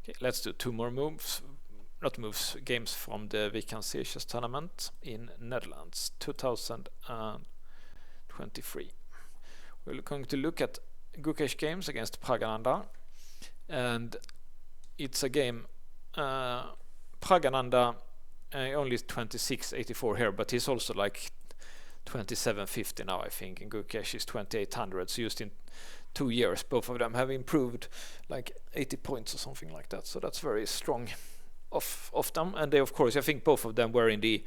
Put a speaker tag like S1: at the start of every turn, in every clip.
S1: Okay, let's do two more moves. Not moves, games from the Weekend Series tournament in Netherlands 2023. We're going to look at Gukesh games against Praggnanandhaa, and it's a game. Praggnanandhaa only 2684 here, but he's also like 2750 now, I think, and Gukesh is 2800. So used in 2 years, both of them have improved like 80 points or something like that. So that's very strong of them. And they, of course, I think both of them were in the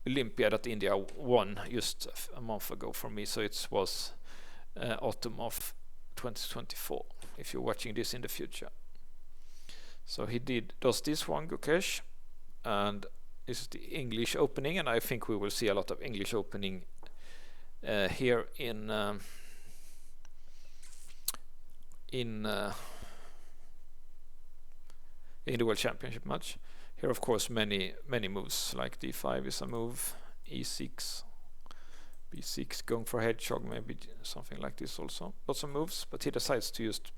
S1: Olympia that India won just a month ago for me. So it was autumn of 2024, if you're watching this in the future. So he does this one, Gukesh, and this is the English opening, and I think we will see a lot of English opening here in the World Championship match. Here, of course, many moves, like d5 is a move, e6, b6, going for hedgehog, maybe something like this also. Lots of moves, but he decides to just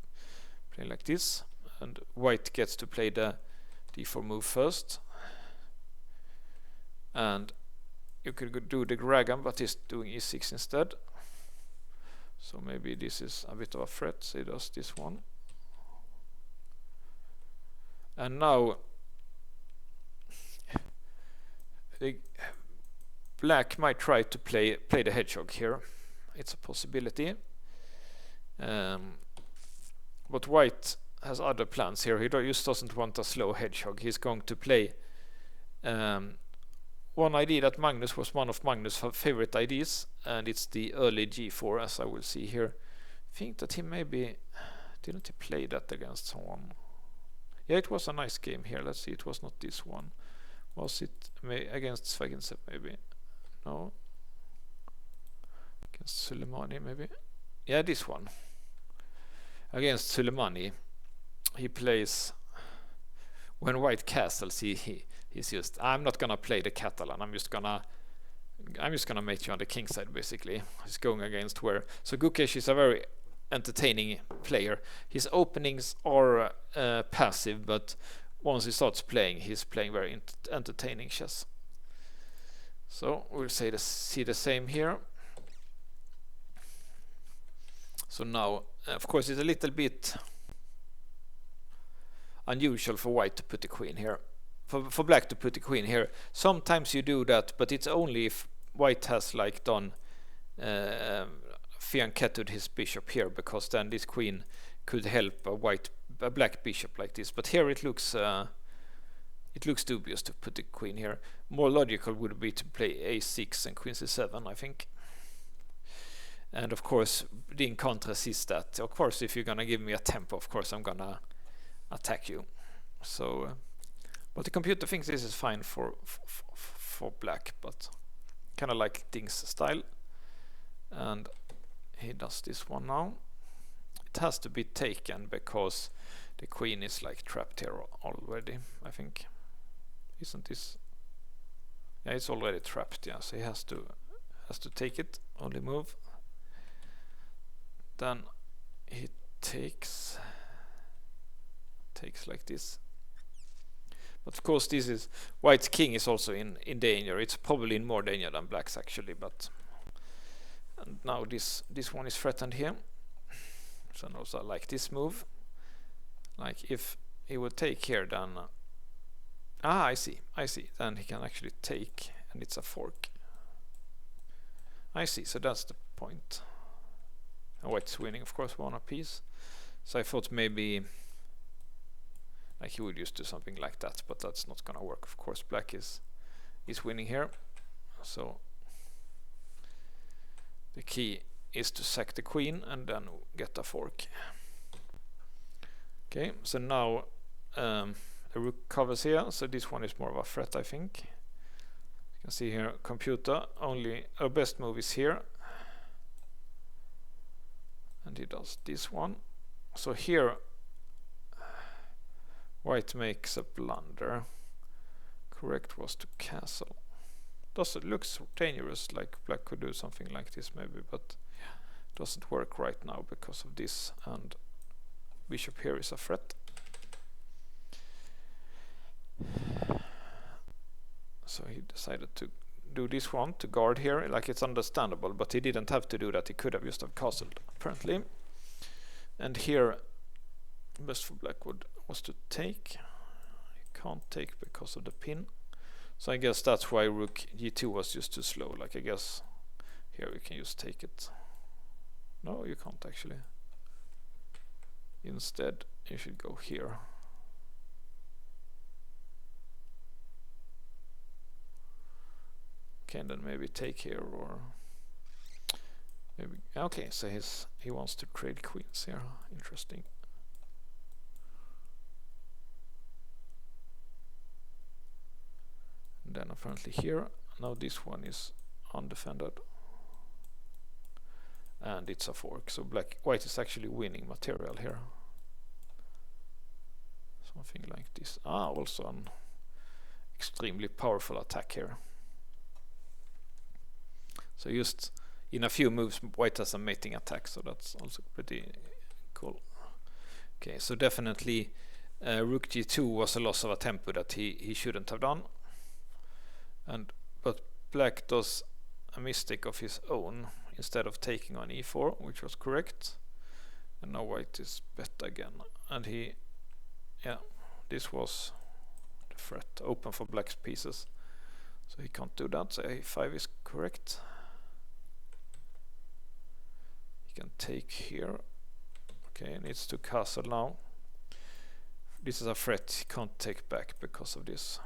S1: play like this, and white gets to play the d4 move first. And you could do the dragon, but he's doing e6 instead. So maybe this is a bit of a threat, so he does this one. And now black might try to play the hedgehog here. It's a possibility. But white has other plans here. He just doesn't want a slow hedgehog. He's going to play one idea that Magnus was one of Magnus' favorite ideas, and it's the early g4, as I will see here. I think that he maybe didn't he play that against someone. Yeah, it was a nice game here. Let's see, it was not this one. Was it against Svaginsev maybe? No. Against Suleimani maybe? Yeah, this one. Against Suleimani, he plays, when white castles, he's just, I'm not gonna play the Catalan, I'm just gonna mate you on the king side, basically. He's going against where, so Gukesh is a very entertaining player. His openings are passive, but once he starts playing, he's playing very entertaining chess. So we'll see the same here. So now, of course, it's a little bit unusual for white to put the queen here. For black to put the queen here. Sometimes you do that, but it's only if white has like done fianchetted his bishop here, because then this queen could help a black bishop like this. But here it looks dubious to put the queen here. More logical would be to play a6 and queen c7, I think. And of course, the in contrast is that, of course, if you're gonna give me a tempo, of course I'm gonna attack you. So, but the computer thinks this is fine for black, but kind of like Ding's style. And he does this one now. It has to be taken because the queen is like trapped here already, I think. Isn't this? Yeah, it's already trapped. Yeah, so he has to take it. Only move. Then he takes like this. But of course, this is white's king is also in danger. It's probably in more danger than black's actually, but. And now this one is threatened here. So also I like this move. Like if he would take here, then I see. Then he can actually take, and it's a fork. I see. So that's the point. And white's winning, of course, one apiece. So I thought maybe like he would just do something like that, but that's not gonna work. Of course, black is winning here. So the key is to sack the queen and then get a fork. Okay, so now the rook covers here, so this one is more of a threat, I think. You can see here, computer, only our best move is here. And he does this one. So here, white makes a blunder. Correct was to castle. It looks dangerous, like black could do something like this maybe, but doesn't work right now because of this, and bishop here is a threat. So he decided to do this one to guard here, like it's understandable, but he didn't have to do that. He could have just have castled apparently. And here best for black was to take. He can't take because of the pin. So I guess that's why rook g2 was just too slow. Like I guess here we can just take it. No, you can't actually. Instead you should go here. Okay, and then maybe take here, or maybe okay, so he wants to trade queens here. Interesting. And then apparently here, now this one is undefended. And it's a fork, so white is actually winning material here. Something like this. Also an extremely powerful attack here. So just in a few moves white has a mating attack, so that's also pretty cool. Okay, so definitely rook g2 was a loss of a tempo that he shouldn't have done. But black does a mistake of his own instead of taking on e4, which was correct. And now white is bet again. And this was the threat open for black's pieces. So he can't do that, so a5 is correct. He can take here. Okay, needs to castle now. This is a threat, he can't take back because of this.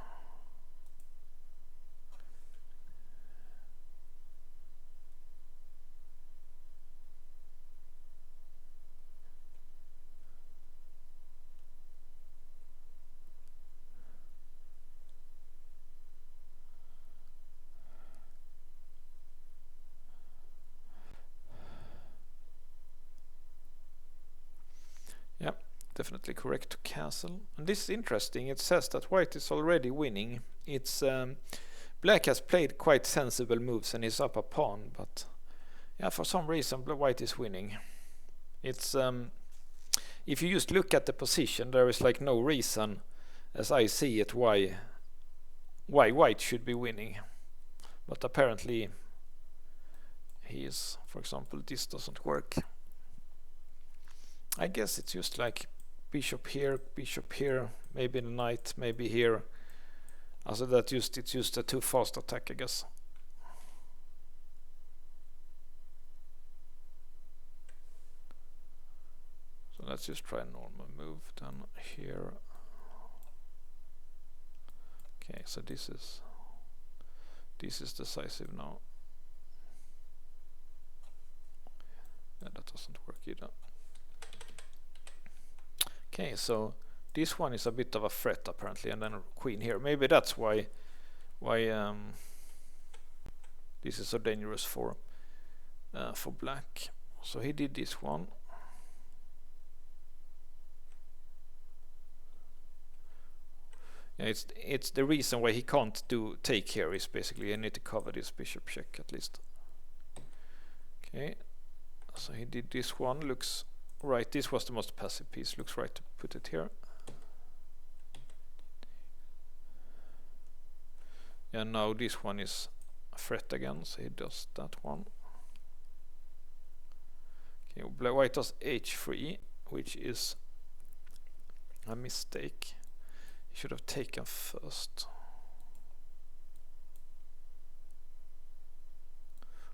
S1: Definitely correct to castle. And this is interesting. It says that white is already winning. It's black has played quite sensible moves and is up a pawn, but for some reason white is winning. It's if you just look at the position, there is like no reason, as I see it, why white should be winning. But apparently he is. For example, this doesn't work. I guess it's just like bishop here, maybe the knight, maybe here. Also it's just a too fast attack, I guess. So let's just try a normal move then here. Okay, so this is decisive now. Yeah, that doesn't work either. Okay, so this one is a bit of a threat apparently, and then queen here. Maybe that's why this is so dangerous for black. So he did this one. Yeah, it's the reason why he can't take here is basically I need to cover this bishop check at least. Okay, so he did this one. Looks right. This was the most passive piece. Looks right to put it here. Yeah, now this one is a threat again, so he does that one. Okay, white does h3, which is a mistake. He should have taken first.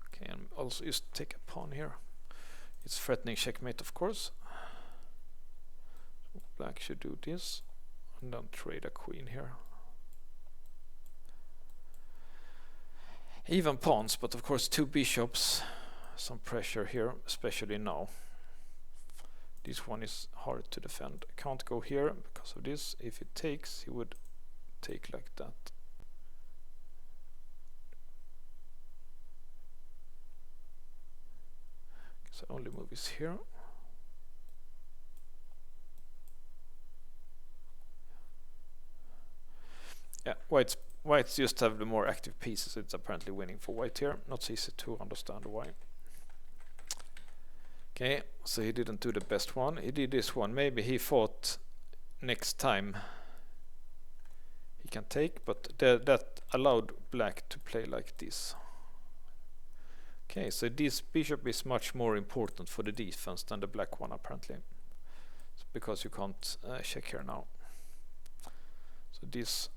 S1: Okay, and also just take a pawn here. It's threatening checkmate, of course. So black should do this and then trade a queen here. Even pawns, but of course two bishops. Some pressure here, especially now. This one is hard to defend. Can't go here because of this. If it takes, he would take like that. So only move is here. Yeah, white's just have the more active pieces. It's apparently winning for white here. Not easy to understand why. Okay, so he didn't do the best one. He did this one. Maybe he thought next time he can take, but that allowed black to play like this. Okay, so this bishop is much more important for the defense than the black one apparently. It's because you can't check here now. So this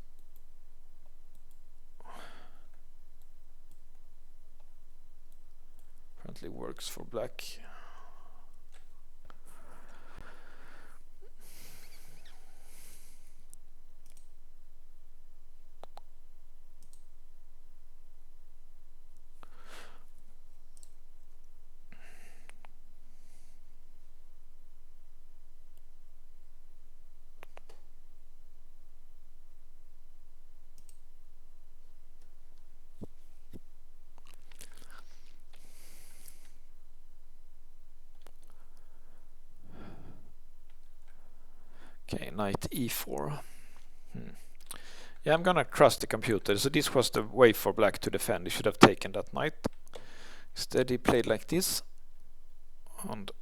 S1: apparently works for black. Okay, knight e4. Yeah, I'm gonna trust the computer. So this was the way for black to defend. He should have taken that knight. Instead he played like this. And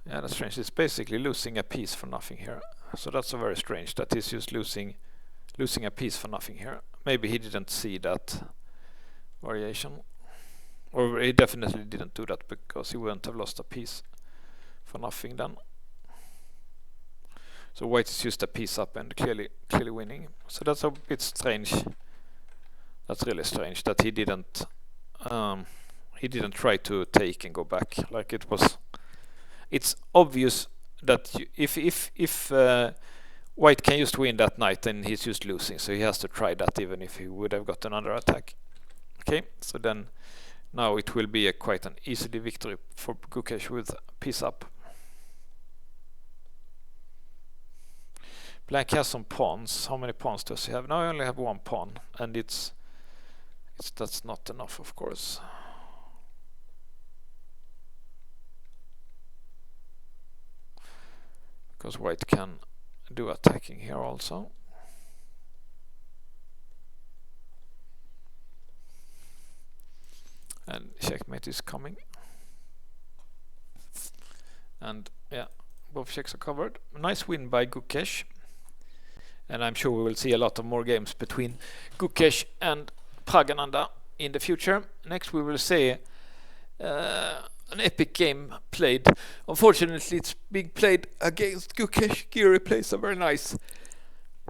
S1: yeah, that's strange. It's basically losing a piece for nothing here. So that's very strange that he's just losing a piece for nothing here. Maybe he didn't see that variation. Or he definitely didn't do that because he wouldn't have lost a piece for nothing then. So white is just a piece up and clearly winning. So that's a bit strange. That's really strange that he didn't try to take and go back. Like it's obvious that if white can just win that knight, then he's just losing. So he has to try that even if he would have got another attack. Okay, so then now it will be quite an easy victory for Gukesh with piece up. Black has some pawns. How many pawns does he have? Now I only have one pawn, and that's not enough, of course. Because white can do attacking here also. And checkmate is coming. And yeah, both checks are covered. Nice win by Gukesh. And I'm sure we will see a lot of more games between Gukesh and Praggnanandhaa in the future. Next we will see an epic game played. Unfortunately it's being played against Gukesh. Giri plays a very nice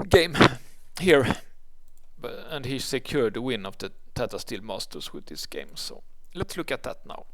S1: game here. And he secured the win of the Tata Steel Masters with this game. So let's look at that now.